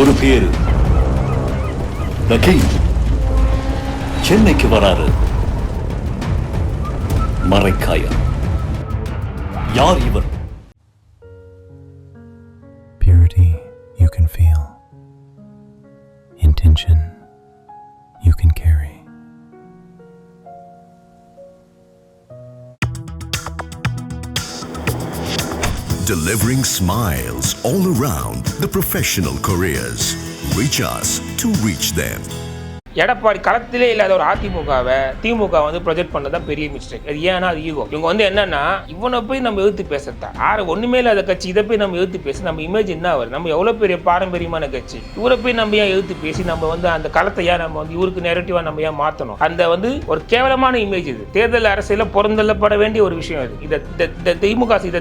ஒரு பேரு the king சென்னைக்கு வராரு. மரைக்காயர். யார் இவர்? Purity you can feel. Intention you can carry. Delivering smiles all around the professional careers. Reach us to reach them. Edappadi களத்திலே இல்லாத ஒரு அதிமுகவை திமுக வந்து ப்ரொஜெக்ட் பண்ணதான் பெரிய மிஸ்டேக். அது ஏன்னா அது ஈகோ. இவங்க வந்து என்னன்னா இவனை போய் நம்ம எதிர்த்து பேசுறதா ஒண்ணுமே இல்லாத கட்சி இதை போய் நம்ம எதிர்த்து பேசி நம்ம இமேஜ் என்ன வருது? நம்ம எவ்வளவு பெரிய பாரம்பரியமான கட்சி, இவரை போய் நம்ம ஏன் எதிர்த்து பேசி நம்ம வந்து அந்த களத்தை ஏன் நம்ம வந்து இவருக்கு நெரட்டிவா நம்ம ஏன் மாற்றணும்? அந்த வந்து ஒரு கேவலமான இமேஜ் இது. தேர்தல் அரசியல புறந்தள்ளப்பட வேண்டிய ஒரு விஷயம் இது. இதை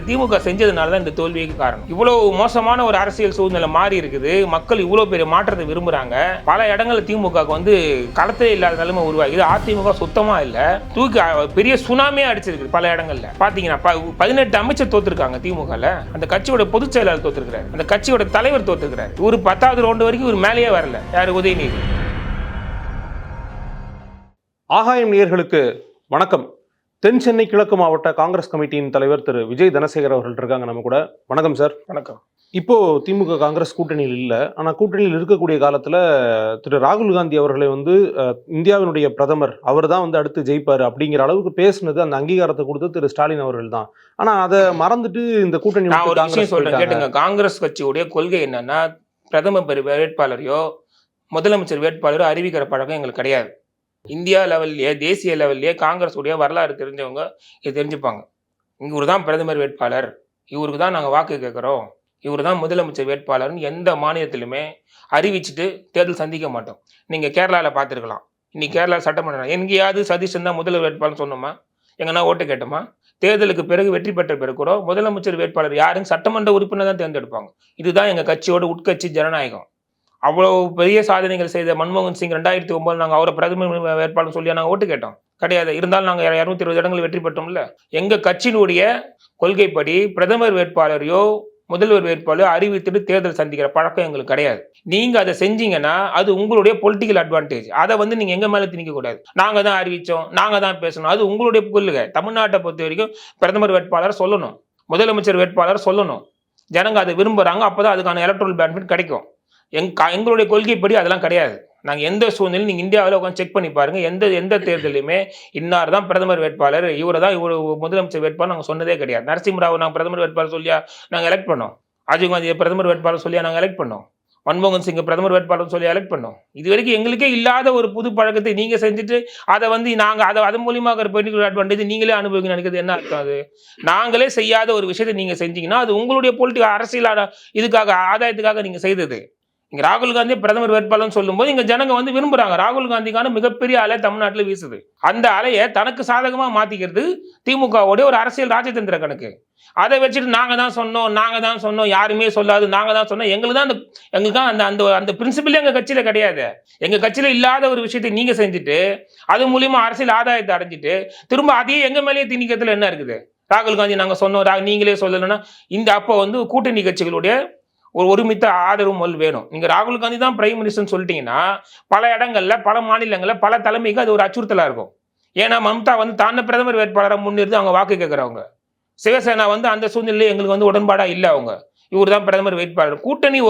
திமுக செஞ்சதுனால தான் இந்த தோல்விக்கு காரணம். இவ்வளவு மோசமான ஒரு அரசியல் சூழ்நிலை மாறி இருக்குது. மக்கள் இவ்வளவு பெரிய மாற்றத்தை விரும்புறாங்க. பல இடங்கள்ல திமுக வந்து களத்திலே இல்லாத நிலைமை உருவாகி அதிமுக சுத்தமா இல்ல, தூக்கி பெரிய சுனாமியா அடிச்சிருக்கு. பல இடங்கள்ல பாத்தீங்கன்னா 18 அமைச்சர் தோத்துருக்காங்க திமுகல. அந்த கட்சியோட பொதுச் செயலாளர் தோத்துருக்காரு, அந்த கட்சியோட தலைவர் தோத்துருக்காரு. ஒரு 10வது ரவுண்டு வரைக்கும் ஒரு மேலேயே வரல. யாரு? உதயநிதி. ஆகாயம் நேயர்களுக்கு வணக்கம். தென் சென்னை கிழக்கு மாவட்ட காங்கிரஸ் கமிட்டியின் தலைவர் திரு விஜய் தனசேகர் அவர்கள் இருக்காங்க நம்ம கூட. வணக்கம் சார். வணக்கம். இப்போ திமுக காங்கிரஸ் கூட்டணியில் இல்லை, ஆனால் கூட்டணியில் இருக்கக்கூடிய காலத்தில் திரு ராகுல் காந்தி அவர்களை வந்து இந்தியாவினுடைய பிரதமர் அவர் தான் வந்து அடுத்து ஜெயிப்பார் அப்படிங்கிற அளவுக்கு பேசுனது, அந்த அங்கீகாரத்தை கொடுத்து திரு ஸ்டாலின் அவர்கள் தான். ஆனால் அதை மறந்துட்டு இந்த கூட்டணி நான் ஒரு விஷயம் சொல்றேன் கேட்டுங்க. காங்கிரஸ் கட்சியுடைய கொள்கை என்னன்னா பிரதமர் வேட்பாளரையோ முதலமைச்சர் வேட்பாளரோ அறிவிக்கிற பழக்கம் எங்களுக்கு கிடையாது. இந்தியா லெவல்லையே தேசிய லெவல்லையே காங்கிரஸ் உடைய வரலாறு தெரிஞ்சவங்க இது தெரிஞ்சுப்பாங்க. இவரு தான் பிரதமர் வேட்பாளர், இவருக்கு தான் நாங்கள் வாக்கு கேட்குறோம், இவர் தான் முதலமைச்சர் வேட்பாளர்னு எந்த மாநிலத்திலுமே அறிவிச்சுட்டு தேர்தல் சந்திக்க மாட்டோம். நீங்கள் கேரளாவில் பார்த்துருக்கலாம். இன்னைக்கு கேரளா சட்டமன்றம் எங்கேயாவது சதீஷன் தான் முதல்வர் வேட்பாளர் சொன்னோமா? எங்கன்னா ஓட்டு கேட்டோமா? தேர்தலுக்கு பிறகு வெற்றி பெற்ற பிறகு கூட முதலமைச்சர் வேட்பாளர் யாருன்னு சட்டமன்ற உறுப்பினர் தான் தேர்ந்தெடுப்பாங்க. இதுதான் எங்கள் கட்சியோட உட்கட்சி ஜனநாயகம். அவ்வளோ பெரிய சாதனைகள் செய்த மன்மோகன் சிங் 2009 நாங்கள் அவரை பிரதமர் வேட்பாளர் சொல்லி நாங்கள் ஓட்டு கேட்டோம் கிடையாது. இருந்தாலும் நாங்கள் 220 இடங்கள் வெற்றி பெற்றோம்ல. எங்கள் கட்சியினுடைய கொள்கைப்படி பிரதமர் வேட்பாளரையோ முதல்வர் வேட்பாளர் அறிவித்துட்டு தேர்தல் சந்திக்கிற பழக்கம் எங்களுக்கு கிடையாது. நீங்க அதை செஞ்சீங்கன்னா அது உங்களுடைய பொலிட்டிக்கல் அட்வான்டேஜ். அதை வந்து நீங்க எங்க மேல திணிக்க கூடாது. நாங்க தான் அறிவிச்சோம், நாங்க தான் பேசணும், அது உங்களுடைய கொள்கை. தமிழ்நாட்டை பொறுத்த வரைக்கும் பிரதமர் வேட்பாளர் சொல்லணும், முதலமைச்சர் வேட்பாளர் சொல்லணும். ஜனங்க அதை விரும்புறாங்க, அப்பதான் அதுக்கான எலக்ட்ரல் பெனிஃபிட் கிடைக்கும். எங்களுடைய கொள்கைப்படி அதெல்லாம் கிடையாது. நாங்கள் எந்த சூழ்நிலையும் நீங்கள் இந்தியாவில் உட்காந்து செக் பண்ணி பாருங்க. எந்த தேர்தலையுமே இன்னார் தான் பிரதமர் வேட்பாளர், இவர் முதலமைச்சர் வேட்பாளர் நாங்கள் சொன்னதே கிடையாது. நரசிம்மராவ் நாங்கள் பிரதமர் வேட்பாளர் சொல்லியா நாங்கள் எலெக்ட் பண்ணோம்? ராஜீவ் காந்தியை பிரதமர் வேட்பாளர் சொல்லியா நாங்கள் எலெக்ட் பண்ணோம்? மன்மோகன் சிங் பிரதமர் வேட்பாளர் சொல்லி எலெக்ட் பண்ணோம். இது வரைக்கும் எங்களுக்கே இல்லாத ஒரு புது பழக்கத்தை நீங்க செஞ்சுட்டு அதை வந்து நாங்கள் அது மூலியமாக பொலிட்டிக்கல் அட்வான்டேஜ் நீங்களே அனுபவிக்க நினைக்கிறது என்ன அர்த்தம்? அது நாங்களே செய்யாத ஒரு விஷயத்தை நீங்க செஞ்சீங்கன்னா அது உங்களுடைய பொலிட்டிக்கல் அரசியலான இதுக்காக ஆதாயத்துக்காக நீங்க செய்தது. இங்க ராகுல் காந்தி பிரதமர் வேட்பாளர்னு சொல்லும்போது இங்க ஜனங்க வந்து விரும்புறாங்க. ராகுல் காந்திக்கான மிகப்பெரிய அலை தமிழ்நாட்டில் வீசுது. அந்த அலையை தனக்கு சாதகமா மாத்திக்கிறது திமுகவுடைய ஒரு அரசியல் ராஜதந்திர கணக்கு. அதை வச்சுட்டு நாங்க தான் சொன்னோம் யாருமே சொல்லாது, நாங்க தான் சொன்னோம். எங்களுக்கு தான் அந்த பிரின்சிபிளே எங்க கட்சியில கிடையாது. எங்க கட்சியில இல்லாத ஒரு விஷயத்தை நீங்க செஞ்சுட்டு அது மூலியமா அரசியல் ஆதாயத்தை அடைஞ்சிட்டு திரும்ப அதையே எங்க மேலேயே திணிக்கிறதுல என்ன இருக்குது? ராகுல் காந்தி நாங்க சொன்னோம் நீங்களே சொல்லலைன்னா அப்போ வந்து கூட்டணி கட்சிகளுடைய ஒரு ஒருமித்த ஆதரவு வேணும். நீங்க ராகுல் காந்தி தான் பிரைம் மினிஸ்டர்னு சொல்லிட்டீங்கன்னா பல இடங்கள்ல பல மாநிலங்கள்ல பல தலைமைக்கு அது ஒரு அச்சுறுத்தலா இருக்கும். ஏன்னா மம்தா வந்து தான பிரதமர் வேட்பாளரை முன்னிறுத்தி அவங்க வாக்கு கேட்கறவங்க. சிவசேனா வந்து அந்த சூழ்நிலை எங்களுக்கு வந்து உடன்பாடா இல்லை. அவங்க இவர் தான் பிரதமர் வேட்பாளர். கூட்டணி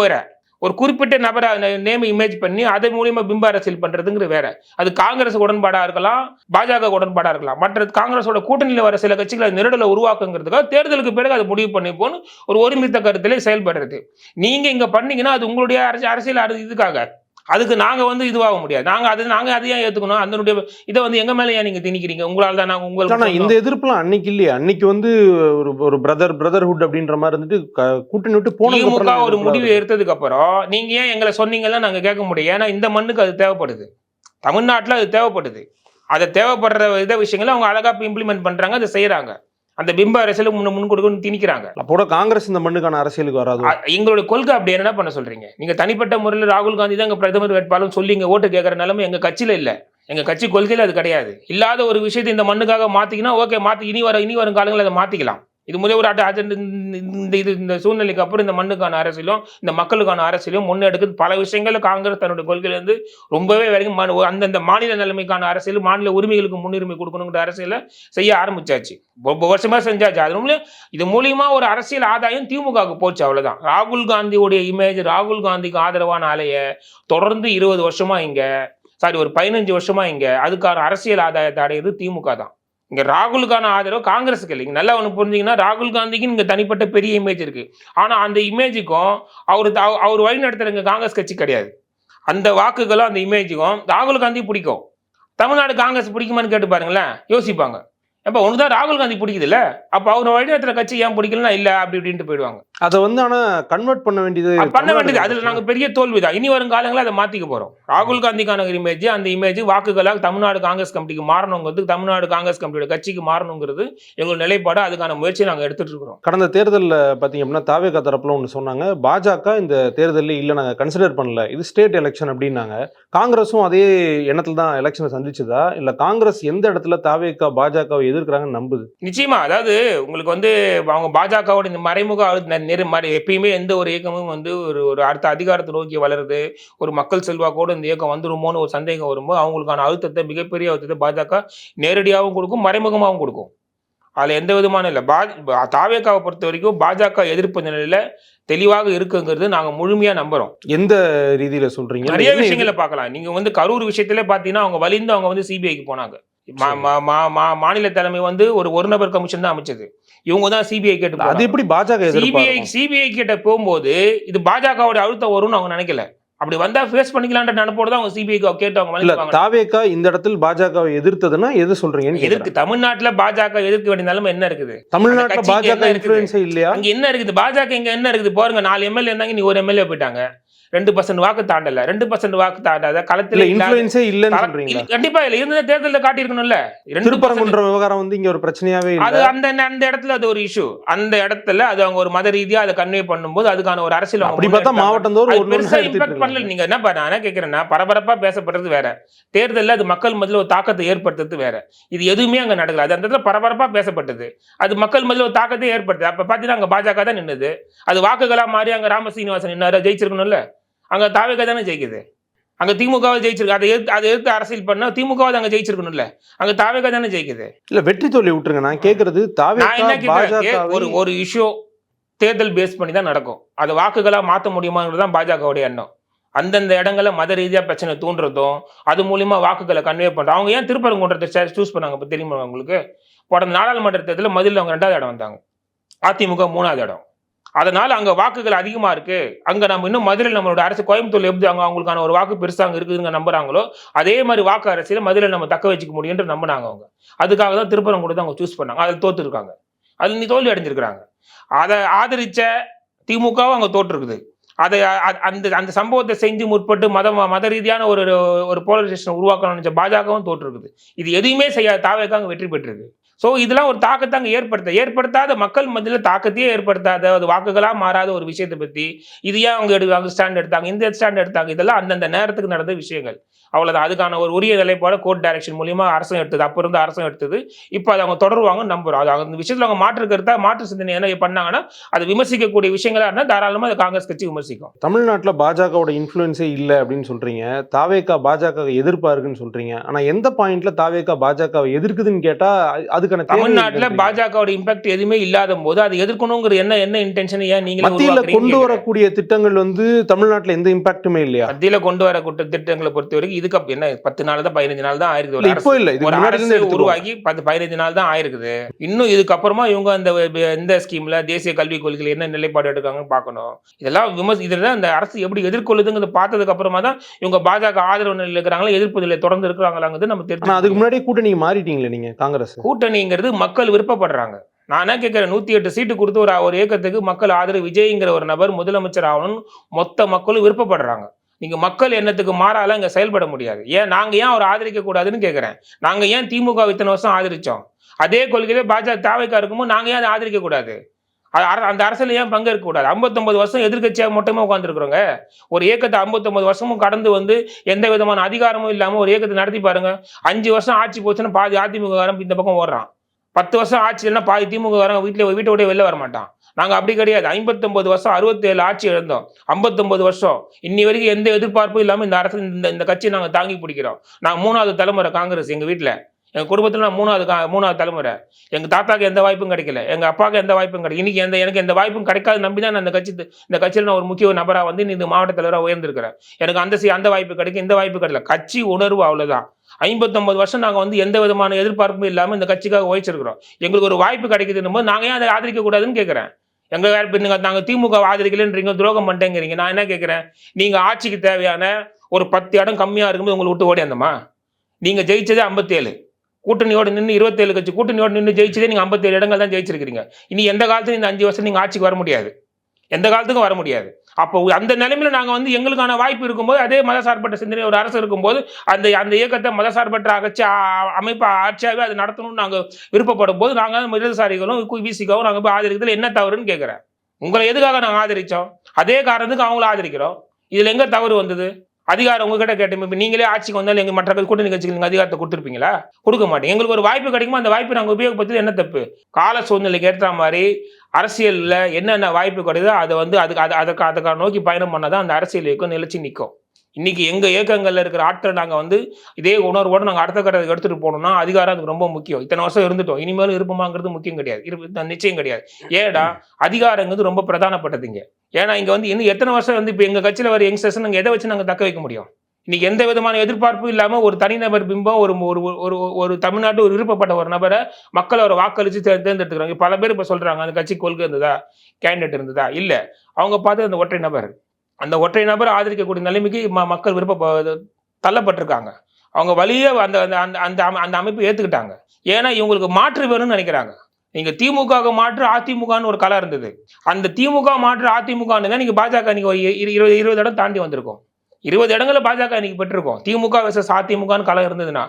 ஒரு குறிப்பிட்ட நபரை நேம் இமேஜ் பண்ணி அதை மூலியமா பிம்ப அரசியல் பண்றதுங்கிற வேற. அது காங்கிரஸ் உடன்பாடா இருக்கலாம், பாஜக உடன்பாடா இருக்கலாம். மற்ற காங்கிரஸோட கூட்டணியில் வர சில கட்சிகளை நெருடலை உருவாக்குங்கிறதுக்காக தேர்தலுக்கு பிறகு அதை முடிவு பண்ணி போன்னு ஒரு ஒருமித்த கருத்திலே செயல்படுறது. நீங்க இங்க பண்ணீங்கன்னா அது உங்களுடைய அரசியல் இதுக்காக. அதுக்கு நாங்க வந்து இதுவாக முடியாது. நாங்க அதையும் ஏத்துக்கணும். அதனுடைய இதை வந்து எங்க மேல ஏன் நீங்க திணிக்கிறீங்க? உங்களால தான் நாங்க உங்களுக்கு இந்த எதிர்ப்புலாம் அன்னைக்கு இல்லையே. அன்னைக்கு வந்து ஒரு பிரதர்ஹுட் அப்படின்ற மாதிரி இருந்துட்டு கூட்டணி விட்டு போன ஒரு முடிவு எடுத்ததுக்கு அப்புறம் நீங்க ஏன் எங்களை சொன்னீங்கன்னா நாங்க கேட்க முடியும். ஏன்னா இந்த மண்ணுக்கு அது தேவைப்படுது, தமிழ்நாட்டுல அது தேவைப்படுது. அதை தேவைப்படுற விஷயங்களை அவங்க அழகா இம்ப்ளிமெண்ட் பண்றாங்க, அதை செய்யறாங்க. அந்த பிம்ப அரசியலுக்கு முன் கொடுக்கணும்னு திணிக்கிறாங்க. அப்போ காங்கிரஸ் இந்த மண்ணுக்கான அரசியலுக்கு வராது. எங்களுடைய கொள்கை அப்படி என்ன பண்ண சொல்றீங்க? நீங்க தனிப்பட்ட முறையில் ராகுல் காந்தி தான் எங்க பிரதமர் வேட்பாளர் சொல்லி இங்க ஓட்டு கேட்கற நிலைமை எங்க கட்சியில இல்ல. எங்க கட்சி கொள்கையில அது கிடையாது. இல்லாத ஒரு விஷயத்தை இந்த மண்ணுக்காக மாத்திக்கினா ஓகே, இனி வரும் காலங்களில் அதை மாத்திக்கலாம். இது முதல் ஒரு இந்த சூழ்நிலைக்கு அப்புறம் இந்த மண்ணுக்கான அரசியலும் இந்த மக்களுக்கான அரசியலும் முன்னெடுக்குது. பல விஷயங்கள்ல காங்கிரஸ் தன்னுடைய கொள்கையிலேருந்து ரொம்பவே வரைக்கும் அந்தந்த மாநில நிலைமைக்கான அரசியல், மாநில உரிமைகளுக்கு முன்னுரிமை கொடுக்கணுங்கிற அரசியலை செய்ய ஆரம்பிச்சாச்சு. வருஷமா செஞ்சாச்சு. அது இது மூலியமா ஒரு அரசியல் ஆதாயம் திமுகவுக்கு போச்சு, அவ்வளவுதான். ராகுல் காந்தியுடைய இமேஜ், ராகுல் காந்திக்கு ஆதரவான அலைய தொடர்ந்து 20 வருஷமா ஒரு 15 வருஷமா அதுக்கான அரசியல் ஆதாயத்தை அடையிறது திமுக தான். இங்க ராகுலுக்கான ஆதரவு காங்கிரஸுக்கு இல்லைங்க. நல்லா ஒன்று புரிஞ்சிங்கன்னா, ராகுல் காந்திக்கு இங்க தனிப்பட்ட பெரிய இமேஜ் இருக்கு. ஆனா அந்த இமேஜுக்கும் அவர் வழி நடத்துற காங்கிரஸ் கட்சி கிடையாது. அந்த வாக்குகளும் அந்த இமேஜுக்கும் ராகுல் காந்தி பிடிக்கும். தமிழ்நாடு காங்கிரஸ் பிடிக்குமான்னு கேட்டு பாருங்களேன், யோசிப்பாங்க. அப்ப ஒண்ணுதான் ராகுல் காந்தி பிடிக்குது இல்ல, அப்ப அவர் வழிநடத்துற கட்சி ஏன் பிடிக்கலன்னா இல்ல அப்படி இப்படின்ட்டு போயிடுவாங்க. அதை ஆனா கன்வெர்ட் பண்ண வேண்டியது அதுல நாங்க பெரிய தோல்விதான். இனி வரும் காலங்களில் அதை மாத்திக்க போறோம். ராகுல் காந்திக்கான இமேஜ், அந்த இமேஜ் வாக்குகளாக தமிழ்நாடு காங்கிரஸ் கமிட்டிக்கு மாறணுங்கிறது, தமிழ்நாடு காங்கிரஸ் கமிட்டியோட கட்சிக்கு மாறணுங்கிறது எங்களோட நிலைப்பாடு. அதுக்கான முயற்சியை நாங்க எடுத்துட்டு இருக்கிறோம். கடந்த தேர்தலில் பாத்தீங்க அப்படின்னா தாவேகா தரப்புல ஒன்று சொன்னாங்க, பாஜக இந்த தேர்தலில் இல்லை நாங்க கன்சிடர் பண்ணல, இது ஸ்டேட் எலெக்ஷன் அப்படின்னாங்க. காங்கிரஸும் அதே எண்ணத்துல தான் எலெக்ஷனை சந்திச்சதா, இல்ல காங்கிரஸ் எந்த இடத்துல தாவேகா பாஜகவை எதிர்க்கிறாங்கன்னு நம்புது? நிச்சயமா. அதாவது உங்களுக்கு அவங்க பாஜகவோட இந்த மறைமுக எப்பயுமே எந்த ஒரு இயக்கமும் ஒரு அடுத்த அதிகாரத்தை நோக்கி வளருது, ஒரு மக்கள் செல்வாக்கோடு இந்த இயக்கம் வந்துருமோன்னு ஒரு சந்தேகம் வரும்போது அவங்களுக்கான அழுத்தத்தை, மிகப்பெரிய அழுத்தத்தை பாஜக நேரடியாகவும் கொடுக்கும், மறைமுகமாகவும் கொடுக்கும். அதுல எந்த விதமான இல்லை. தாவேகாவை பொறுத்த வரைக்கும் பாஜக எதிர்ப்பு நிலையில தெளிவாக இருக்குங்கிறது நாங்க முழுமையா நம்புறோம். எந்த ரீதியில சொல்றீங்க? நிறைய விஷயங்களை பார்க்கலாம். நீங்க கரூர் விஷயத்துல பாத்தீங்கன்னா அவங்க வலிந்து அவங்க சிபிஐக்கு போனாங்க. மாநில தலைமை ஒரு நபர் கமிஷன் தான் அமைச்சது. இவங்க தான் சிபிஐ கேட்டு, அது எப்படி பாஜக சிபிஐ கிட்ட போகும்போது இது பாஜகவோட அழுத்தம் வரும்னு அவங்க நினைக்கல. அப்படி வந்தா ஃபேஸ் பண்ணிக்கலான்ற நினைப்போட தான் அவங்க சிபிஐ கேட்டு அவங்க தாவேகா இந்த இடத்துல பாஜகவை எதிர்த்ததுன்னா எது சொல்றீங்க? எதிர்க்கு தமிழ்நாட்டுல பாஜக எதிர்க்க வேண்டிய நிலைமை என்ன இருக்குது? தமிழ்நாட்டுல பாஜக இன்ஃப்ளூயன்ஸே இல்லையா? அங்க என்ன இருக்குது? பாஜக இங்க என்ன இருக்குது பாருங்க. 4 எம்எல்ஏ இருந்தாங்க, நீ 1 எம்எல்ஏ போயிட்டாங்க. 2% வாக்கு தாண்டல. 2% வாக்கு தாண்டாத களத்துல இன்ஃப்ளூயன்ஸே இல்லன்னு சொல்றீங்க? கண்டிப்பா இல்ல. இருந்த தேர்தலில் காட்டியிருக்கணும்ல. திருப்பரங்குன்ற விவகாரம் இங்க ஒரு பிரச்சனையாவே இல்ல. அது அந்த இடத்துல அது ஒரு இஷ்யூ. அந்த இடத்துல அது அவங்க ஒரு மத ரீதியா அதை கன்வே பண்ணும்போது அதுக்கான ஒரு அரசியல் அப்படி பார்த்தா மாவட்டம் தோறும் பெருசா இம்பாக்ட் பண்ணல. நீங்க என்ன பண்ண கேட்கிறேன்னா, பரபரப்பா பேசப்படுறது வேற, தேர்தலில் அது மக்கள் மத்தியில் ஒரு தாக்கத்தை ஏற்படுத்துறது வேற. இது எதுவுமே அங்க நடக்கல. அது அந்த இடத்துல பரபரப்பா பேசப்பட்டது, அது மக்கள் மத்தியில் ஒரு தாக்கத்தை ஏற்படுத்து. அப்ப பாத்தீங்கன்னா அங்க பாஜக தான் நின்னுது. அது வாக்குகளா மாறி அங்க ராமசீனிவாசன் நின்னாரு, ஜெயிச்சிருக்கணும்ல. அங்க தாவேகா தானே ஜெயிக்குது. அங்க திமுகவை ஜெயிச்சிருக்கு. அதை எதிர்த்து அரசியல் பண்ணா திமுகவை அங்க ஜெயிச்சிருக்கணும்ல. அங்க தாவேகா தானே ஜெயிக்குது. இல்ல வெற்றி தோல்வி விட்டுருங்க. நான் கேக்குறது ஒரு இஷ்யூ தேர்தல் பேஸ் பண்ணி தான் நடக்கும். அது வாக்குகளா மாற்ற முடியுமாங்கிறது தான் பாஜகவுடைய எண்ணம். அந்தந்த இடங்களை மத ரீதியா பிரச்சனை தூண்டுறதும் அது மூலியமா வாக்குகளை கன்வே பண்றோம். அவங்க ஏன் திருப்பரங்குன்றத்தை சூஸ் பண்ணாங்க இப்ப தெரியுமா உங்களுக்கு? போன நாடாளுமன்ற தேர்தலில் மதுரையில் அவங்க 2வது இடம் வந்தாங்க, அதிமுக 3வது இடம். அதனால அங்க வாக்குகள் அதிகமா இருக்கு. அங்க நம்ம இன்னும் மதுரையில் நம்மளோட அரசு, கோயம்புத்தூர்ல எப்படி அவங்களுக்கான ஒரு வாக்கு பெருசா அங்க இருக்குதுங்க நம்புறாங்களோ, அதே மாதிரி வாக்கு அரசியல மதுரையில் நம்ம தக்க வச்சுக்க முடியும்னு நம்பினாங்க அவங்க. அதுக்காக தான் திருப்பரங்குன்றத்தை அவங்க சூஸ் பண்ணாங்க. அதில் தோத்து இருக்காங்க, அதில் நீ தோல்வி அடைஞ்சிருக்கிறாங்க. அதை ஆதரிச்ச திமுகவும் அங்க தோற்று இருக்குது. அதை அந்த சம்பவத்தை செஞ்சு முற்பட்டு மத ரீதியான ஒரு போலரைசேஷன் உருவாக்கணும்னு நினைச்ச பாஜகவும் தோற்று இருக்குது. இது எதுவுமே செய்யாத தாவேகா அங்க வெற்றி பெற்றிருக்கு. ஸோ இதெல்லாம் ஒரு தாக்கத்தை அங்கே ஏற்படுத்தாத மக்கள் மத்தியில் தாக்கத்தையே ஏற்படுத்தாத, அது வாக்குகளாக மாறாத ஒரு விஷயத்தை பற்றி இது ஏன் அவங்க ஸ்டாண்ட் எடுத்தாங்க, இந்த ஸ்டாண்ட் எடுத்தாங்க, இதெல்லாம் அந்தந்த நேரத்துக்கு நடந்த விஷயங்கள், அவ்வளோதான். அதுக்கான ஒரு உரிய நிலைப்பாடு கோர்ட் டைரக்ஷன் மூலியமா அரசும் எடுத்தது, அப்போ இருந்து அரசும் எடுத்தது. இப்போ அதை அவங்க தொடருவாங்கன்னு நம்புறோம். அது அந்த விஷயத்தில் அவங்க மாற்று சிந்தனை என்ன பண்ணாங்கன்னா, அது விமர்சிக்கக்கூடிய விஷயங்களா இருந்தால் தாராளமாக அதை காங்கிரஸ் கட்சி விமர்சிக்கும். தமிழ்நாட்டில் பாஜகவோட இன்ஃப்ளூயன்ஸே இல்லை அப்படின்னு சொல்றீங்க, தாவேகா பாஜக எதிர்ப்பா இருக்குன்னு சொல்றீங்க. ஆனால் எந்த பாயிண்ட்ல தாவேகா பாஜகவை எதிர்க்குதுன்னு கேட்டா அதுக்கான தமிழ்நாட்டில் பாஜகவோட இம்பாக்ட் எதுவுமே இல்லாத போது அதை எதிர்க்கணுங்கிற என்ன இன்டென்ஷன்? ஏன் நீங்க மத்தியில கொண்டு வரக்கூடிய திட்டங்கள் தமிழ்நாட்டில் எந்த இம்பாக்டுமே இல்லையா? மத்தியில கொண்டு வரக்கூடிய திட்டங்களை பொறுத்த வரைக்கும் இதுக்கு என்ன 10 நாள் தான் 15 நாள் தான் ஆயிருக்குது. இப்போ இல்ல, ஒரு அரசு உருவாகி 15 நாள் தான் ஆயிருக்குது. இன்னும் இதுக்கப்புறமா இவங்க இந்த ஸ்கீம்ல தேசிய கல்விக் கொள்கையில் என்ன நிலைப்பாடு எடுக்காங்கன்னு பார்க்கணும். இதெல்லாம் இந்த அரசு எப்படி எதிர்கொள்ளுதுங்கிறத பார்த்ததுக்கு அப்புறமா தான் இவங்க பாஜக ஆதரவு நிலையில் இருக்கிறாங்களா, எதிர்ப்பு நிலை தொடர்ந்து இருக்கிறாங்களாங்கிறது நம்ம தெரியும். அதுக்கு முன்னாடி கூட்டணி மாறிட்டீங்களே நீங்க. காங்கிரஸ் கூட்டணிங்கிறது மக்கள் விருப்பப்படுறாங்க. நான் என்ன கேட்கிறேன், 108 சீட்டு கொடுத்து ஒரு இயக்கத்துக்கு மக்கள் ஆதரவு, விஜய்ங்கிற ஒரு நபர் முதலமைச்சர் ஆகணும்னு மொத்த மக்களும் விருப்பப்படுறாங்க. நீங்க மக்கள் எண்ணத்துக்கு மாறால இங்க செயல்பட முடியாது. நாங்க ஏன் அவர் ஆதரிக்க கூடாதுன்னு கேட்கிறேன். நாங்க ஏன் திமுக இத்தனை வருஷம் ஆதரிச்சோம், அதே கொள்கையில பாஜக தாவேகா இருக்கும்போது நாங்க ஏன் அதை ஆதரிக்க கூடாது? அந்த அரசியல் ஏன் பங்கேற்க கூடாது? 59 வருஷம் எதிர்கட்சியாக மட்டுமே உட்காந்துருக்குறோங்க. ஒரு இயக்கத்தை 59 வருஷமும் கடந்து எந்த விதமான அதிகாரமும் இல்லாம ஒரு இயக்கத்தை நடத்தி பாருங்க. 5 வருஷம் ஆட்சி போச்சுன்னா பாதி அதிமுக இந்த பக்கம் ஓடுறான். 10 வருஷம் ஆட்சி இல்லைன்னா பாதி திமுக வரவங்க வீட்டை விட வெளில வர மாட்டான். நாங்கள் அப்படி கிடையாது. 59 வருஷம் 67 ஆட்சி இழந்தோம். 59 வருஷம் இன்னி வரைக்கும் எந்த எதிர்பார்ப்பும் இல்லாமல் இந்த அரசு இந்த கட்சியை நாங்கள் தாங்கி பிடிக்கிறோம். நாங்கள் 3வது தலைமுறை காங்கிரஸ். எங்கள் வீட்டில் எங்கள் குடும்பத்தில் நான் 3வது தலைமுறை. எங்கள் தாத்தாக்கு எந்த வாய்ப்பும் கிடைக்கல, எங்கள் அப்பாவுக்கு எந்த வாய்ப்பும் கிடைக்கல. இன்னைக்கு எனக்கு எந்த வாய்ப்பும் கிடைக்காது நம்பி தான் நான் இந்த கட்சியில் நான் ஒரு முக்கிய நபராக வந்து இந்த மாவட்ட தலைவராக உயர்ந்திருக்கிறேன். எனக்கு அந்த வாய்ப்பு கிடைக்கும், இந்த வாய்ப்பு கிடைக்கல. கட்சி உணர்வு அவ்வளோதான். 59 வருஷம் நாங்கள் வந்து எந்த விதமான எதிர்பார்ப்பும் இல்லாமல் இந்த கட்சிக்காக உழைச்சிருக்கிறோம். எங்களுக்கு ஒரு வாய்ப்பு கிடைக்குதுன்னு போது நாங்கள் ஏன் அதை ஆதரிக்க கூடாதுன்னு கேட்குறேன். நாங்கள் திமுக ஆதரிக்கலன்றீங்க, துரோகம் பண்ணிட்டேங்கிறீங்க. நான் என்ன கேட்குறேன், நீங்கள் ஆட்சிக்கு தேவையான ஒரு 10 இடம் கம்மியாக இருக்கும்போது உங்களை விட்டு ஓடியாந்தமா? நீங்கள் ஜெயிச்சதே 57, கூட்டணியோடு நின்று 27 கட்சி கூட்டணியோடு நின்று ஜெயிச்சதே நீங்கள் 57 இடங்கள் தான் ஜெயிச்சிருக்கிறீங்க. இனி எந்த காலத்துலையும் இந்த 5 வருஷம் நீங்கள் ஆட்சிக்கு வர முடியாது, எந்த காலத்துக்கும் வர முடியாது. அப்போ அந்த நிலைமையில நாங்கள் வந்து எங்களுக்கான வாய்ப்பு இருக்கும்போது, அதே மதசார்பற்ற சிந்தனை ஒரு அரசு இருக்கும்போது அந்த இயக்கத்தை மதசார்பற்ற அமைப்பு ஆட்சியாகவே அதை நடத்தணும்னு நாங்கள் விருப்பப்படும் போது நாங்கள் இடதுசாரிகளும் விசிகாவும் நாங்கள் போய் ஆதரிக்கிறதுல என்ன தவறுன்னு கேட்குறேன். உங்களை எதுக்காக நாங்கள் ஆதரித்தோம்? அதே காரணத்துக்கு அவங்கள ஆதரிக்கிறோம். இதில் எங்கே தவறு வந்தது? அதிகாரம் உங்ககிட்ட கேட்டோம். இப்போ நீங்களே ஆட்சிக்கு வந்தாலும் எங்கள் மற்ற கூட்டணி கட்சிகள் நீங்கள் அதிகாரத்தை கொடுத்துருப்பீங்களா? கொடுக்க மாட்டீங்க. எங்களுக்கு ஒரு வாய்ப்பு கிடைக்குமோ அந்த வாய்ப்பை நாங்கள் உபயோகப்படுத்தி என்ன தப்பு? கால சூழ்நிலைக்கு ஏற்ற மாதிரி அரசியலில் என்னென்ன வாய்ப்பு கிடைக்குதோ அதை வந்து அதுக்காக நோக்கி பயணம் பண்ணாதான் அந்த அரசியல் இயக்கம் நிலைச்சி நிற்கும். இன்னைக்கு எங்கள் இயக்கங்களில் இருக்கிற ஆட்களை நாங்கள் வந்து இதே உணர்வோடு நாங்கள் அடுத்த கட்டத்துக்கு எடுத்துகிட்டு போகணும்னா அதிகாரம் அதுக்கு ரொம்ப முக்கியம். இத்தனை வருஷம் இருந்துட்டோம், இனிமேலும் இருப்போமாங்கிறது முக்கியம் கிடையாது, நிச்சயம் கிடையாது. ஏடா அதிகாரங்கிறது ரொம்ப பிரதானப்பட்டதுங்க. ஏன்னா இங்கே வந்து இன்னும் எத்தனை வருஷம் வந்து இப்போ எங்கள் கட்சியில் வர யங்ஸ்டர்ஸ் நாங்கள் எதை வச்சு நாங்கள் தக்க வைக்க முடியும்? இன்னைக்கு எந்த விதமான எதிர்பார்ப்பும் இல்லாமல் ஒரு தனிநபர் பிம்பம், ஒரு தமிழ்நாட்டு ஒரு விருப்பப்பட்ட ஒரு நபரை மக்கள் அவரை வாக்களித்து தேர்ந்தெடுத்துக்கிறாங்க. பல பேர் இப்போ சொல்கிறாங்க அந்த கட்சி கொள்கை இருந்ததா, கேண்டிடேட் இருந்ததா? இல்லை, அவங்க பார்த்து அந்த ஒற்றை நபர் ஆதரிக்கக்கூடிய நிலைமைக்கு மக்கள் தள்ளப்பட்டிருக்காங்க. அவங்க வழியே அந்த அமைப்பு ஏற்றுக்கிட்டாங்க. ஏன்னா இவங்களுக்கு மாற்று வேணும்னு நினைக்கிறாங்க. நீங்கள் திமுக மாற்று அதிமுகன்னு ஒரு கலை இருந்தது. அந்த திமுக மாற்று அதிமுகன்னு தான் நீங்கள் பாஜக நீங்கள் 20 இடம் தாண்டி வந்திருக்கோம். 20 இடங்களை பாஜக இன்னைக்கு பெற்றிருக்கோம். திமுக வெர்சஸ் அதிமுகன்னு கலை இருந்ததுன்னா,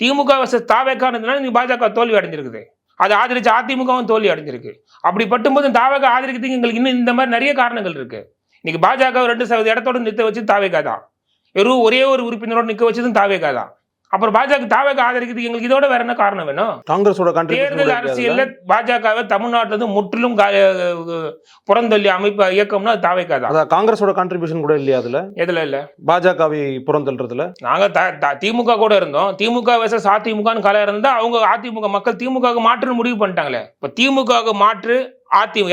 திமுக வெர்சஸ் தாவேகா இருந்ததுன்னா நீ பாஜக தோல்வி அடைஞ்சிருக்குது. அதை ஆதரிச்சு அதிமுகவும் தோல்வி அடைஞ்சிருக்கு. அப்படி பட்டும்போது தாவேகா ஆதரிக்கிறதுக்கு எங்களுக்கு இன்னும் இந்த மாதிரி நிறைய காரணங்கள் இருக்கு. இன்னைக்கு பாஜக 2% இடத்தோடு நிற்க வச்சு தாவேகா தான், வெறும் ஒரே ஒரு உறுப்பினரோடு நிற்க வச்சதும் தாவேகா தான். அப்புறம் தாவேகா ஆதரிக்கிறதுக்கு எங்களுக்கு இதோட வேற என்ன காரணம் வேணும்? காங்கிரஸோட தேர்தல் அரசியல்ல பாஜகவை தமிழ்நாட்டில இருந்து முற்றிலும் புறந்தள்ளி அமைப்பு இயக்கம்னா தாவேகா தான். காங்கிரஸோட கான்ட்ரிபியூஷன் கூட இல்லையா அதுல? எதுல இல்ல? பாஜகவை புறந்தள்ளுறதுல நாங்க திமுக கூட இருந்தோம். திமுக வெர்சஸ் அதிமுகன்னு கலை இருந்தா அவங்க அதிமுக மக்கள் திமுக மாற்றுன்னு முடிவு பண்ணிட்டாங்களே. இப்ப திமுக மாற்று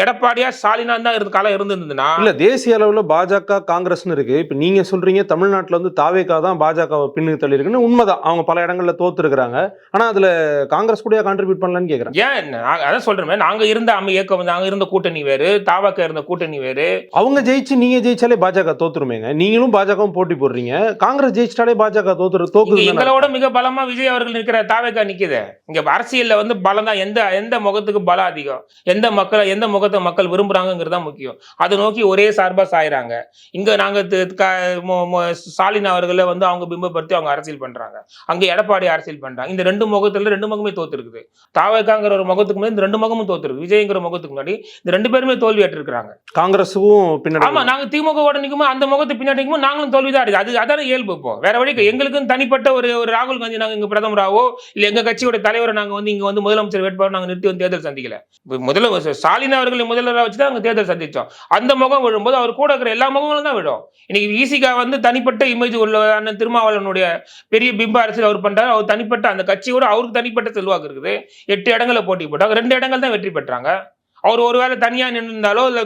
எடப்பாடியா ஸ்டாலினா தான் காலம் இருந்திருந்ததுன்னா இல்ல, தேசிய அளவுல பாஜக காங்கிரஸ்னு இருக்கு. இப்ப நீங்க சொல்றீங்க தமிழ்நாட்டுல வந்து தாவேகா தான் பாஜகவை பின்னுக்கு தள்ளி இருக்குன்னு. உண்மைதான், அவங்க பல இடங்கள்ல தோத்து இருக்கிறாங்க. ஆனா அதுல காங்கிரஸ் கூட கான்ட்ரிபியூட் பண்ணலன்னு கேக்குறேன். ஏன் அதான் சொல்றேன், நாங்க இருந்த இயக்கம், நாங்க இருந்த கூட்டணி வேறு, தாவேகா இருந்த கூட்டணி வேறு. அவங்க ஜெயிச்சு நீங்க ஜெயிச்சாலே பாஜக தோத்துருமேங்க. நீங்களும் பாஜகவும் போட்டி போடுறீங்க. காங்கிரஸ் ஜெயிச்சிட்டாலே பாஜக தோக்குது. எங்களோட மிக பலமா விஜய் அவர்கள் நிற்கிற தாவேகா நிக்குது. இங்க அரசியல்ல வந்து பலம் தான். எந்த முகத்துக்கு பலம் அதிகம், எந்த முகத்தை மக்கள் விரும்புறாங்கிறது முக்கியம். அதை நோக்கி ஒரே சார்பா சாயிறாங்க. இங்க நாங்க ஸ்டாலின் அவர்களை வந்து அவங்க பிம்பப்படுத்தி அவங்க அரசியல் பண்றாங்க, அங்க எடப்பாடி அரசியல் பண்றாங்க. இந்த ரெண்டு முகமே தோத்து இருக்குது. தாவேகாங்கிற ஒரு முகத்துக்கு முன்னாடி இந்த ரெண்டு முகமும் தோத்து இருக்கு. விஜய்ங்கிற முகத்துக்கு முன்னாடி இந்த ரெண்டு பேருமே தோல்வி அற்றிருக்கிறாங்க. காங்கிரஸும் பின்னாடி. ஆமா, நாங்க திமுக நிற்கும் அந்த முகத்து பின்னாடி நிற்கும் நாங்களும் தோல்விதான் அடையுது. அதான இயல்பு. இப்போ வேற வழி எங்களுக்கும் தனிப்பட்ட ஒரு ராகுல் காந்தி நாங்க இங்க பிரதமராவோ இல்ல எங்க கட்சியோட தலைவரை நாங்க வந்து இங்க வந்து முதலமைச்சர் வேட்பாளர் நாங்க நிறுத்தி வந்து தேர்தல் சந்திக்கல. முதலமைச்சர் ஸ்டாலின் அவர்களை முதல்வராக வச்சுதான் நாங்கள் தேர்தல் சந்திச்சோம். அந்த முகம் விழும்போது அவர் கூட இருக்கிற எல்லா முகங்களும் தான் விடும். இன்னைக்கு ஈசிகா வந்து தனிப்பட்ட இமேஜ் உள்ள அண்ணன் திருமாவளவனுடைய பெரிய பிம்ப அரசியல் அவர் பண்றாரு. அவர் தனிப்பட்ட அந்த கட்சியோட அவருக்கு தனிப்பட்ட செல்வாக்கு இருக்குது. 8 இடங்களை போட்டி போட்டாங்க, 2 இடங்கள் தான் வெற்றி பெற்றாங்க. அவர் ஒருவேளை தனியா நின்றிருந்தாலோ இல்ல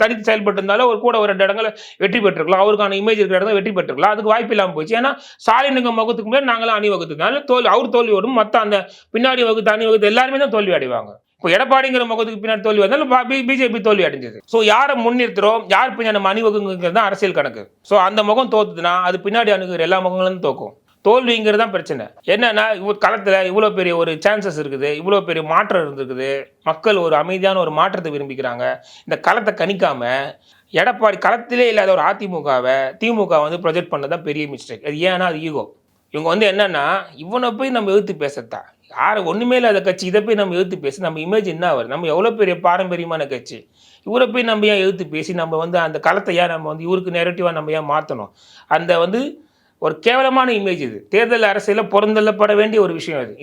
தனித்து செயல்பட்டு இருந்தாலோ ஒரு கூட ஒரு 2 இடங்களை வெற்றி பெற்றிருக்கலாம். அவருக்கான இமேஜ் இருக்கிற இடத்துல வெற்றி பெற்றிருக்கலாம். அதுக்கு வாய்ப்பு இல்லாமல் போச்சு. ஏன்னா ஸ்டாலினுக்கு முகத்துக்கு முன்னாடி நாங்களும் அணி வகுத்துனால அவர் தோல்வியோடும் மற்ற அந்த பின்னாடி வகுத்து அணி வகுத்து எல்லாருமே தான் தோல்வி அடைவாங்க. இப்போ எடப்பாடிங்கிற முகத்துக்கு பின்னாடி தோல்வி வந்தாலும் பிஜேபி தோல்வி அடைஞ்சது. ஸோ யாரை முன்னிறுத்துறோம், யார் பின்னாடி நம்ம அணிவகுங்கிறது தான் அரசியல் கணக்கு. ஸோ அந்த முகம் தோத்துதுன்னா அது பின்னாடி அணுகுற எல்லா முகங்களும் தோக்கும். தோல்விங்கிறது தான் பிரச்சனை. என்னன்னா களத்தில் இவ்வளோ பெரிய ஒரு சான்சஸ் இருக்குது, இவ்வளோ பெரிய மாற்றம் இருந்திருக்குது, மக்கள் ஒரு அமைதியான ஒரு மாற்றத்தை விரும்பிக்கிறாங்க. இந்த களத்தை கணிக்காம எடப்பாடி களத்திலே இல்லாத ஒரு அதிமுகவை திமுக வந்து ப்ரொஜெக்ட் பண்ணதான் பெரிய மிஸ்டேக். அது ஏன்னா அது ஈகோ. இவங்க வந்து என்னன்னா இவனை போய் நம்ம எதிர்த்து பேசத்தா, யார் ஒன்றுமே இல்லாத கட்சி இதை போய் நம்ம எதிர்த்து பேசி நம்ம இமேஜ் என்ன ஆகுது, நம்ம எவ்வளோ பெரிய பாரம்பரியமான கட்சி, இவரை போய் நம்ம ஏன் எதிர்த்து பேசி நம்ம வந்து அந்த களத்தை ஏன் நம்ம வந்து இவருக்கு நெரட்டிவாக நம்ம ஏன் மாற்றணும். அந்த வந்து ஒரு கேவலமான இமேஜ் இது. தேர்தல் அரசியலில் புறந்தள்ளப்பட வேண்டிய ஒரு விஷயம் இது.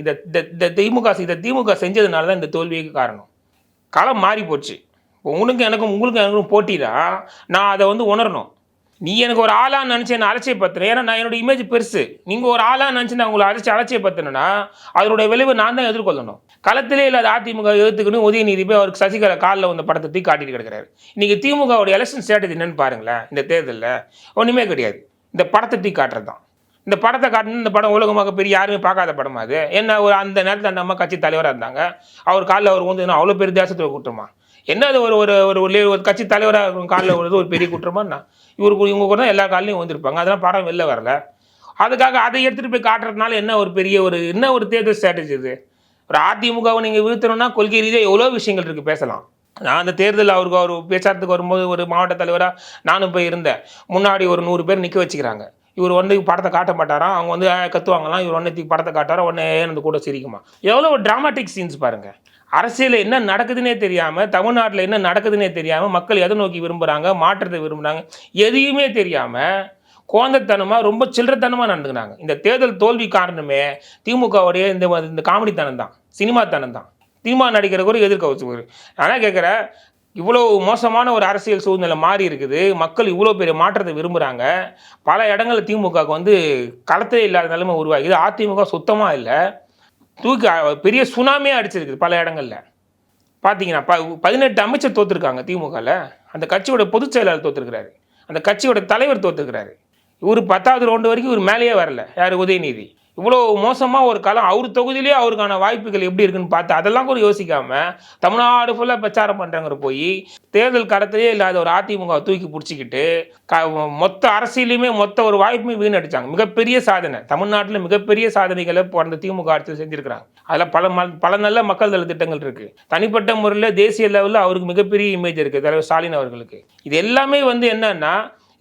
இந்த திமுக செஞ்சதுனால தான் இந்த தோல்விக்கு காரணம். களம் மாறி போச்சு. இப்போ உங்களுக்கும் போட்டினா நான் அதை வந்து உணரணும். நீ எனக்கு ஒரு ஆளான்னு நினச்சி என்னை அலட்சியப்படுத்துறேன். ஏன்னா நான் என்னோட இமேஜ் பெருசு. நீங்கள் ஒரு ஆளான்னு நினச்சி நான் உங்களை அலட்சியப்படுத்தினேன்னா அதனுடைய விளைவு நான் தான் எதிர்கொள்ளணும். களத்திலே இல்லாத அதிமுக எழுத்துக்குன்னு உதயநிதி போய் அவருக்கு சசிகலா காலில் வந்த படத்தை தூக்கி காட்டிட்டு கிடக்கிறாரு. இன்றைக்கி திமுகவுடைய எலெக்ஷன் ஸ்ட்ராட்டஜி என்னன்னு பாருங்களேன். இந்த தேர்தலில் ஒன்றுமே கிடையாது. இந்த படத்தை தூக்கி காட்டுறது தான். இந்த படத்தை காட்டணும். இந்த படம் உலகமாக பெரிய யாருமே பார்க்காத படமா அது. என்ன ஒரு அந்த நேரத்தில் அந்த அம்மா கட்சி தலைவராக இருந்தாங்க. அவர் காலில் அவர் வந்து அவ்வளோ பெரிய தேசத்தில் குற்றமா? என்ன அது ஒரு கட்சி தலைவராக காலில் வருது ஒரு பெரிய குற்றமா? இவங்க கூட தான் எல்லா காலையும் வந்திருப்பாங்க. அதெல்லாம் படம் வெளில வரல. அதுக்காக அதை எடுத்துகிட்டு போய் காட்டுறதுனால என்ன ஒரு தேர்தல் ஸ்ட்ராட்டஜி இது? ஒரு அதிமுகவை நீங்கள் வீழ்த்தணும்னா கொள்கை ரீதியாக எவ்வளோ விஷயங்கள் இருக்குது பேசலாம். நான் அந்த தேர்தல் அவர் பேசுறதுக்கு வரும்போது ஒரு மாவட்ட தலைவராக நானும் போய் இருந்தேன். முன்னாடி ஒரு 100 பேர் நிற்க வச்சுக்கிறாங்க. இவர் வந்து படத்தை காட்ட மாட்டாராம். அவங்க வந்து கத்துவாங்களாம். இவர் ஒன்று படத்தை காட்டாரா, ஒன்று அந்த கூட சிரிக்குமா? எவ்வளோ ஒரு ட்ராமாட்டிக் சீன்ஸ் பாருங்கள். அரசியலில் என்ன நடக்குதுன்னே தெரியாமல், தமிழ்நாட்டில் என்ன நடக்குதுன்னே தெரியாமல், மக்கள் எதை நோக்கி விரும்புகிறாங்க, மாற்றத்தை விரும்புகிறாங்க, எதையுமே தெரியாமல் குழந்தைத்தனமாக ரொம்ப சில்லறத்தனமாக நடந்துக்கிறாங்க. இந்த தேர்தல் தோல்வி காரணமே திமுகவுடைய இந்த காமெடித்தனம் தான், சினிமாத்தனம் தான். சினிமா நடிக்கிற கூட எதிர்க்க வச்சு. ஆனால் கேட்குறேன், இவ்வளோ மோசமான ஒரு அரசியல் சூழ்நிலை மாறி இருக்குது. மக்கள் இவ்வளோ பெரிய மாற்றத்தை விரும்புகிறாங்க. பல இடங்களில் திமுகவுக்கு வந்து களத்திலே இல்லாத நிலைமை உருவாகுது. அதிமுக சுத்தமாக இல்லை. பெரிய சுனாமியாக அடிச்சிருக்குது பல இடங்களில். பார்த்தீங்கன்னா 18 அமைச்சர் தோற்றுருக்காங்க திமுகவில். அந்த கட்சியோட பொதுச் செயலாளர் தோற்றுருக்கிறாரு. அந்த கட்சியோட தலைவர் தோற்றுருக்கிறாரு. இவர் 10வது ரவுண்டு வரைக்கும் இவர் மேலேயே வரல. யார்? உதயநிதி. இவ்வளோ மோசமாக ஒரு களம். அவர் தொகுதியிலே அவருக்கான வாய்ப்புகள் எப்படி இருக்குன்னு பார்த்து அதெல்லாம் கூட யோசிக்காமல் தமிழ்நாடு ஃபுல்லாக பிரச்சாரம் பண்ணுறவங்க போய் தேர்தல் கடத்திலே இல்லாத ஒரு அதிமுக தூக்கி பிடிச்சிக்கிட்டு மொத்த அரசியலையுமே மொத்த ஒரு வாய்ப்புமே வீணடிச்சாங்க. மிகப்பெரிய சாதனை. தமிழ்நாட்டில் மிகப்பெரிய சாதனைகளை அந்த திமுக ஆட்சியில் செஞ்சுருக்கிறாங்க. அதில் பல நல்ல மக்கள் நல திட்டங்கள் இருக்குது. தனிப்பட்ட முறையில் தேசிய லெவலில் அவருக்கு மிகப்பெரிய இமேஜ் இருக்குது தலைவர் ஸ்டாலின் அவர்களுக்கு. இது எல்லாமே வந்து என்னன்னா,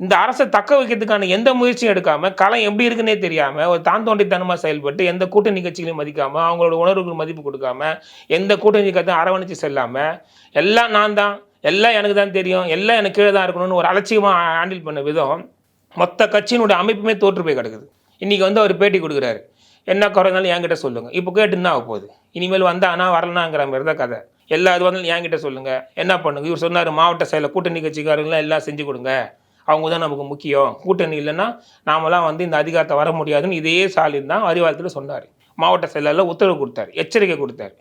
இந்த அரசை தக்க வைக்கிறதுக்கான எந்த முயற்சியும் எடுக்காமல், களம் எப்படி இருக்குன்னே தெரியாமல், ஒரு தான் தோண்டித்தனமாக செயல்பட்டு, எந்த கூட்டணி நிகழ்ச்சிகளையும் மதிக்காமல், அவங்களோட உணர்வுகள் மதிப்பு கொடுக்காம, எந்த கூட்டணி கத்தையும் அரவணைச்சு செல்லாமல், எல்லாம் நான் தான், எல்லாம் எனக்கு தான் தெரியும், எல்லாம் எனக்கு கீழே தான் இருக்கணும்னு ஒரு அலட்சியமாக ஹேண்டில் பண்ண விதம் மொத்த கட்சியினுடைய அமைப்புமே தோற்று போய் கிடக்குது. இன்றைக்கி வந்து அவர் பேட்டி கொடுக்குறாரு. என்ன குறைந்தாலும் என்கிட்ட சொல்லுங்கள். இப்போ கேட்டுன்னு ஆக போகுது. இனிமேல் வந்தானா வரலனாங்கிற மாதிரி தான் கதை. எல்லா இது வந்தாலும் என்கிட்ட சொல்லுங்கள், என்ன பண்ணுங்க. இவர் சொன்னார், மாவட்ட செயலை கூட்டணி கட்சிக்காரங்களாம் எல்லாம் செஞ்சு கொடுங்க, அவங்க தான் நமக்கு முக்கியம், கூட்டணி இல்லைன்னா நாமெல்லாம் வந்து இந்த அதிகாரத்தை வர முடியாதுன்னு இதே ஸ்டாலின் தான் அறிவாலயத்தில் சொன்னார். மாவட்ட செயலாளர் உத்தரவு கொடுத்தாரு, எச்சரிக்கை கொடுத்தாரு.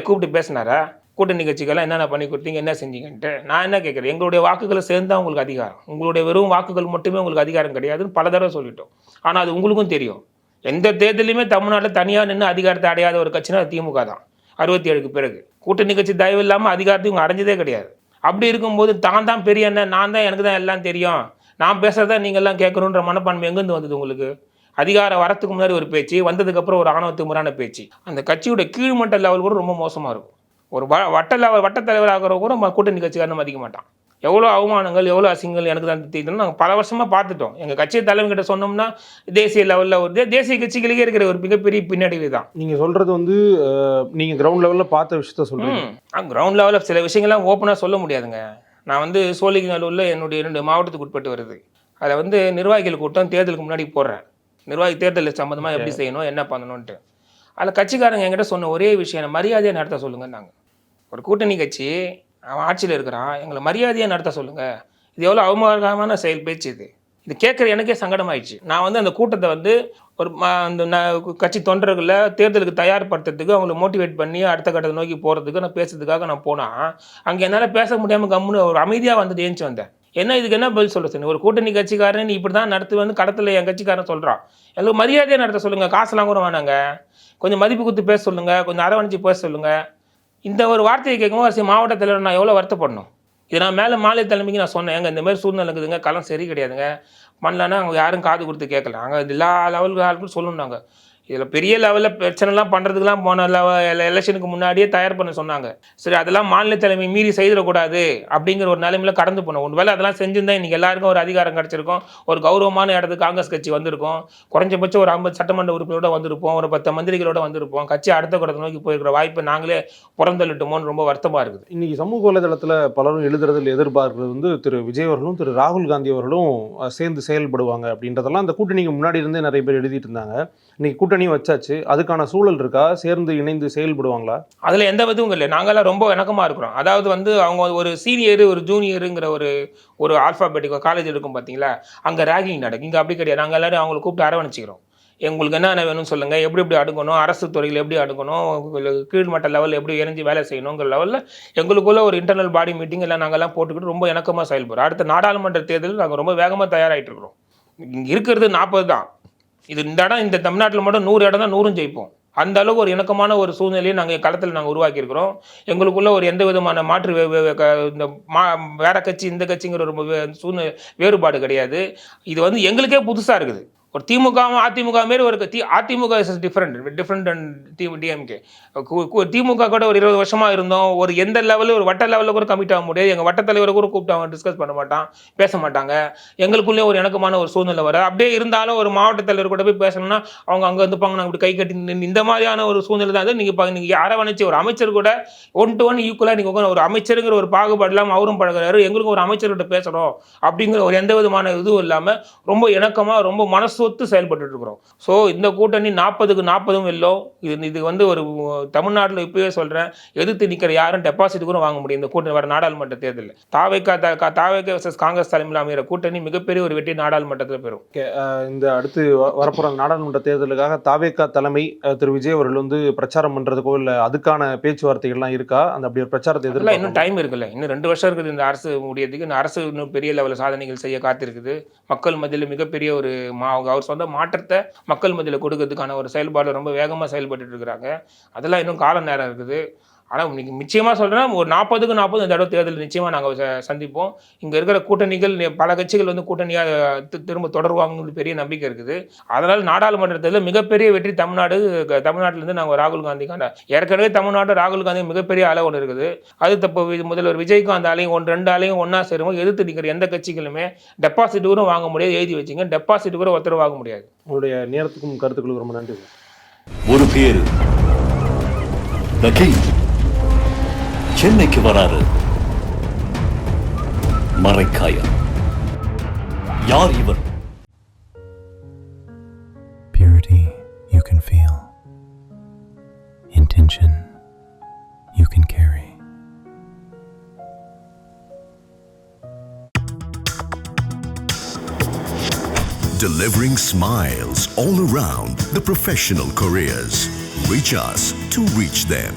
கூப்பிட்டு பேசினாரா? கூட்டணி கட்சிகள்லாம் என்னென்ன பண்ணி கொடுத்தீங்க, என்ன செஞ்சீங்கன்ட்டு. நான் என்ன கேட்குறேன், எங்களுடைய வாக்குகளை சேர்ந்து தான் உங்களுக்கு அதிகாரம். உங்களுடைய வெறும் வாக்குகள் மட்டுமே உங்களுக்கு அதிகாரம் கிடையாதுன்னு பல தடவை சொல்லிட்டோம். ஆனால் அது உங்களுக்கும் தெரியும். எந்த தேர்தலையுமே தமிழ்நாட்டில் தனியாக நின்று அதிகாரத்தை அடையாத ஒரு கட்சினா திமுக தான். 67க்கு பிறகு கூட்டணி கட்சி தயவு இல்லாமல் அதிகாரத்தை இவங்க அடைஞ்சதே கிடையாது. அப்படி இருக்கும்போது தான் பெரிய என்ன, நான் தான், எனக்கு தான் எல்லாம் தெரியும், நான் பேசுகிறதா நீங்கள் எல்லாம் கேட்கணுன்ற மனப்பான்மை எங்கேருந்து வந்தது உங்களுக்கு? அதிகாரம் வரத்துக்கு முன்னாடி ஒரு பேச்சு, வந்ததுக்கப்புறம் ஒரு ஆணவத்துக்கு முறையான பேச்சு. அந்த கட்சியோட கீழ்மட்ட லெவல் கூட ரொம்ப மோசமாக இருக்கும். ஒரு வட்ட தலைவர் ஆகிற கூட கூட்டணி கட்சிக்காரனும் மதிக்க மாட்டான். எவ்வளோ அவமானங்கள், எவ்வளோ அசிங்கங்கள் எனக்கு தான் தெரியுதுன்னு நாங்கள் பல வருஷமாக பார்த்துட்டோம். எங்கள் கட்சி தலைவர்கிட்ட சொன்னோம்னா தேசிய லெவலில் ஒரு தேசிய கட்சிகளுக்கே இருக்கிற ஒரு மிகப்பெரிய பின்னடைவு தான். நீங்கள் சொல்கிறது வந்து நீங்கள் கிரவுண்ட் லெவலில் பார்த்த விஷயத்த சொல்கிறீங்க. கிரவுண்ட் லெவலில் சில விஷயங்கள்லாம் ஓப்பனாக சொல்ல முடியாதுங்க. நான் வந்து சோழிங்கநல்லூரில் என்னுடைய 2 மாவட்டத்துக்கு உட்பட்டு வருது. அதை வந்து நிர்வாகிகள் கூட்டம் தேர்தலுக்கு முன்னாடி போடுறேன். நிர்வாகி தேர்தல் சம்மந்தமாக எப்படி செய்யணும், என்ன பண்ணணுன்ட்டு. அதில் கட்சிக்காரங்க என்கிட்ட சொன்ன ஒரே விஷயம், மரியாதையாக நடத்த சொல்லுங்கன்னாங்க. ஒரு கூட்டணி கட்சி அவன் ஆட்சியில் இருக்கிறான், எங்களை மரியாதையாக நடத்த சொல்லுங்கள். இது எவ்வளோ அவமானமான செயல் பேச்சு இது. இது கேட்குற எனக்கே சங்கடமாயிடுச்சு. நான் வந்து அந்த கூட்டத்தை வந்து ஒரு அந்த கட்சி தொண்டர்களை தேர்தலுக்கு தயார்படுத்துறதுக்கு அவங்களை மோட்டிவேட் பண்ணி அடுத்த கட்டத்தை நோக்கி போகிறதுக்கு நான் பேசுறதுக்காக நான் போனால், அங்கே என்னால் பேச முடியாமல் கம்முன்னு ஒரு அமைதியாக வந்து ஏஞ்சி வந்தேன். என்ன இதுக்கு என்ன பதில் சொல்ல சொன்னீங்க? ஒரு கூட்டணி கட்சிக்காரன் நீ இப்படி தான் நடத்து வந்து கடத்தில் என் கட்சிக்காரன் சொல்கிறான், எங்களுக்கு மரியாதையாக நடத்த சொல்லுங்கள், காசுலாம் கூட வேணாங்க, கொஞ்சம் மதிப்பு கொடுத்து பேச சொல்லுங்கள், கொஞ்சம் அரவணைச்சு பேச சொல்லுங்கள். இந்த ஒரு வார்த்தையை கேட்கும்போது மாவட்ட தலைவர் நான் எவ்வளோ வருத்தப்படணும். இது நான் மேலே மாநில தலைமைக்கு நான் சொன்னேன், எங்கள் இந்தமாதிரி சூழ்நிலை இருக்குதுங்க, களம் சரி கிடையாதுங்க, பண்ணலன்னா அவங்க யாரும் காது கொடுத்து கேட்கல, அங்கே எல்லா லெவலுக்கு ஆளுக்கும் சொல்லணுன்னாங்க. இதில் பெரிய லெவலில் பிரச்சனைலாம் பண்ணுறதுக்கெலாம் போன எலெக்ஷனுக்கு முன்னாடியே தயார் பண்ண சொன்னாங்க. சரி, அதெல்லாம் மாநில தலைமை மீறி செய்திடக்கூடாது அப்படிங்கிற ஒரு நிலைமையில் கடந்து போனோம். ஒருவேளை அதெல்லாம் செஞ்சுருந்தா இன்றைக்கி எல்லாருக்கும் ஒரு அதிகாரம் கிடச்சிருக்கும், ஒரு கௌரவமான இடத்துக்கு காங்கிரஸ் கட்சி வந்திருக்கும், குறைஞ்சபட்சம் ஒரு 50 சட்டமன்ற உறுப்பினரோட வந்திருப்போம், ஒரு 10 மந்திரிகளோட வந்திருப்போம், கட்சி அடுத்த கட்டத்தை நோக்கி போயிருக்கிற வாய்ப்பை நாங்களே புறந்தள்ளிட்டோமோன்னு ரொம்ப வருத்தமாக இருக்குது. இன்னைக்கு சமூக வலைதளத்தில் பலரும் எழுதுறதில் எதிர்பார்க்கிறது வந்து திரு விஜய் அவர்களும் திரு ராகுல் காந்தி அவர்களும் சேர்ந்து செயல்படுவாங்க அப்படின்றதெல்லாம் அந்த கூட்டணிக்கு முன்னாடி இருந்தே நிறைய பேர் எழுதிட்டு இருந்தாங்க. இன்னைக்கு கூட்டணி வச்சாச்சு, அதுக்கான சூழல் இருக்கா? சேர்ந்து இணைந்து செயல்படுவாங்களா? அதில் எந்த விதமும் இல்லை. நாங்கள்லாம் ரொம்ப இணக்கமாக இருக்கிறோம். அதாவது வந்து அவங்க ஒரு சீனியரு ஒரு ஜூனியருங்கிற ஒரு ஆல்ஃபாபெட்டிக் காலேஜ் இருக்கும் பார்த்தீங்களா, அங்கே ரேகிங் நடக்கும். இங்கே அப்படி கிடையாது. நாங்கள் எல்லோரும் அவங்களை கூப்பிட்டு அரவணைச்சிக்கிறோம். எங்களுக்கு என்ன வேணும்னு சொல்லுங்கள், எப்படி அணுகணும், அரசு துறையில் எப்படி அணுகணும், கீழ்மட்ட லெவலில் எப்படி இணைஞ்சு வேலை செய்யணுங்கிற லெவலில் எங்களுக்குள்ள ஒரு இன்டர்னல் பாடி மீட்டிங் எல்லாம் நாங்கள்லாம் போட்டுக்கிட்டு ரொம்ப இணக்கமாக செயல்படுறோம். அடுத்த நாடாளுமன்ற தேர்தலில் நாங்கள் ரொம்ப வேகமாக தயாராகிட்டு இருக்கிறோம். இங்கே இருக்கிறது 40 தான். இது இந்த இடம், இந்த தமிழ்நாட்டில் மட்டும் 100 இடம் தான் 100ம் ஜெயிப்போம். அந்த அளவுக்கு ஒரு இணக்கமான ஒரு சூழ்நிலையை நாங்கள் களத்தில் உருவாக்கியிருக்கிறோம். எங்களுக்குள்ள ஒரு எந்த விதமான மாற்று இந்த வேற கட்சி இந்த கட்சிங்கிற ஒரு வேறுபாடு கிடையாது. இது வந்து எங்களுக்கே புதுசாக இருக்குது. ஒரு திமுக அதிமுக மாரி ஒரு AIADMK is different and DMK. DMK கூட ஒரு 20 வருஷமாக இருந்தோம். ஒரு எந்த லெவலில் ஒரு வட்ட லெவலில் கூட கமிட் ஆக முடியாது. எங்கள் வட்ட தலைவரை கூட கூப்பிட்டு அவங்க டிஸ்கஸ் பண்ண மாட்டான், பேச மாட்டாங்க. எங்களுக்குள்ளே ஒரு இணக்கமான ஒரு சூழ்நிலை வர. அப்படியே இருந்தாலும் ஒரு மாவட்ட தலைவர் கூட போய் பேசணும்னா அவங்க அங்கே வந்துப்பாங்க, நாங்கள் இப்படி கை கட்டி இந்த மாதிரியான ஒரு சூழ்நிலை தான். நீங்கள் அரவணைச்சு ஒரு அமைச்சர் கூட 1-to-1 ஈக்குவலாக நீங்கள் ஒரு அமைச்சருங்கிற ஒரு பாகுபாடு இல்லாமல் அவரும் பழகிறாரு. எங்களுக்கும் ஒரு அமைச்சர்கிட்ட பேசணும் அப்படிங்கிற ஒரு எந்த விதமான இதுவும் இல்லாமல் ரொம்ப இணக்கமாக ரொம்ப மனசு செயல்பட்டு இருக்கிறோம். ஸோ இந்த கூட்டணி 40க்கு 40 வெல்லும். இது வந்து ஒரு தமிழ்நாட்டில் இப்பவே சொல்றேன், எதிர்த்து நிற்கிற யாரும் டெபாசிட் கூட வாங்க முடியும் இந்த கூட்டணி வர நாடாளுமன்ற தேர்தலில். தாவேகா வர்சஸ் காங்கிரஸ் தலைமையில் அமைகிற கூட்டணி மிகப்பெரிய ஒரு வெற்றி நாடாளுமன்றத்தில் பெறும். இந்த அடுத்து வரப்போற நாடாளுமன்ற தேர்தலுக்காக தாவேகா தலைமை திரு விஜய் அவர்கள் வந்து பிரச்சாரம் பண்றதுக்கோ இல்லை அதுக்கான பேச்சுவார்த்தைகள்லாம் இருக்கா? அந்த அப்படி ஒரு பிரச்சாரத்தை எதிர்க்கலாம். இன்னும் டைம் இருக்குல்ல, இன்னும் 2 வருஷம் இருக்குது இந்த அரசு முடியறதுக்கு. இந்த அரசு இன்னும் பெரிய லெவலில் சாதனைகள் செய்ய காத்திருக்குது. மக்கள் மத்தியில் மிகப்பெரிய ஒரு அவர் சொந்த மாற்றத்தை மக்கள் மத்தியில் கொடுக்கறதுக்கான ஒரு செயல்பாடு ரொம்ப வேகமாக செயல்பட்டு இருக்கிறாங்க. அதெல்லாம் இன்னும் கால நேரம் இருக்குது. ஆனால் இன்னைக்கு நிச்சயமாக சொல்கிறேன், ஒரு 40க்கு 40 இந்த தடவை தேர்தல் நிச்சயமாக நாங்கள் சந்திப்போம். இங்கே இருக்கிற கூட்டணிகள் பல கட்சிகள் வந்து கூட்டணியாக திரும்ப தொடருவாங்கன்னு பெரிய நம்பிக்கை இருக்குது. அதனால் நாடாளுமன்றத்தில் மிகப்பெரிய வெற்றி தமிழ்நாட்டிலேருந்து நாங்கள் ராகுல் காந்திக்கான ஏற்கனவே தமிழ்நாடு ராகுல் காந்தி மிகப்பெரிய அளவு ஒன்று இருக்குது. அது தப்பு முதல்வர் விஜயகாந்த் ஆலையும் 2 ஆலையும் ஒன்றா சேரும்போது எதிர்த்து நிற்கிற எந்த கட்சிகளுமே டெபாசிட் கூட வாங்க முடியாது. எழுதி வச்சுங்க, டெபாசிட் கூட ஒருத்தர் வாங்க முடியாது. உங்களுடைய நேரத்துக்கும் கருத்துக்களுக்கும் ரொம்ப நன்றி. ஒரு பேரு The King சென்னைக்கு வராரு. மறைக்காயம். யார் இவர்? Purity you can feel. Intention you can carry. Delivering smiles all around the professional careers. Reach us to reach them.